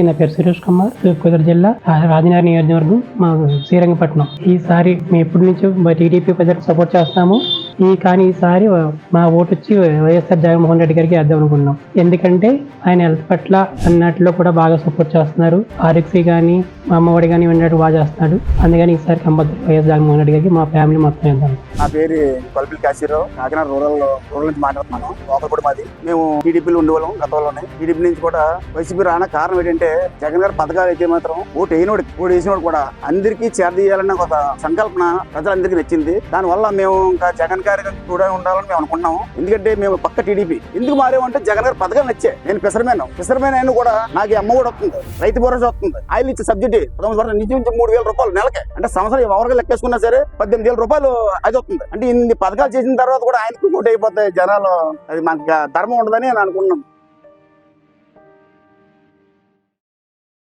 నా పేరు సురేష్ కుమార్, తూర్పుగోదావరి జిల్లా రాజనగర్ నియోజకవర్గం, మా శ్రీరంగపట్నం. ఈసారి మేము ఎప్పటి నుంచో టీడీపీ ప్రజలకు సపోర్ట్ చేస్తాము. కానీ ఈసారి మా ఓటు వచ్చి వైఎస్ఆర్ జగన్మోహన్ రెడ్డి గారికి వేద్దాం అనుకున్నాం. ఎందుకంటే ఆయన హెల్త్ పట్ల అన్నట్లో కూడా బాగా సపోర్ట్ చేస్తున్నారు. ఆరోగ్యశ్రీ కానీ మా అమ్మఒడి కానీ విన్నట్టు బాగా చేస్తున్నాడు. అందుకని ఈసారి కంపల్సరీ వైఎస్ జగన్మోహన్ రెడ్డి గారికి మా ఫ్యామిలీ మొత్తం వేద్దాం. నా పేరు కొల్పిల్ కాశీరావు, కాకినాడ రూరల్ నుంచి మాట్లాడుతున్నాను. లోకల్ కూడా మాది. మేము టీడీపీలో ఉండేవాళ్ళం గతంలోనే. టీడీపీ నుంచి కూడా వైసీపీ రాన కారణం ఏంటంటే జగన్ గారి పథకాలు అయితే మాత్రం ఓటు వేసినోడు కూడా అందరికీ చేరదీయాలన్న ఒక సంకల్పన ప్రజలందరికీ నచ్చింది. దానివల్ల మేము ఇంకా జగన్ గారి కూడా ఉండాలని మేము అనుకున్నాము. ఎందుకంటే మేము పక్క టీడీపీ ఎందుకు మారేమంటే జగన్ గారి పథకాలు నచ్చే. నేను ఫిషర్మెన్ అయినా కూడా నాకు అమ్మ కూడా వస్తుంది, రైతు భరోసా వస్తుంది, ఆయిల్ ఇచ్చే సబ్సిడీ 9% నుంచి 3,000 రూపాయలు నెలకే. అంటే సంవత్సరం ఎవరికి లెక్కేసుకున్నా సరే 18,000 రూపాయలు అది వస్తుంది. అంటే ఇన్ని పథకాలు చేసిన తర్వాత కూడా ఆయనకు ఓటు అయిపోతాయి జనాలు. అది మాకు ధర్మం ఉండదని నేను అనుకున్నాం.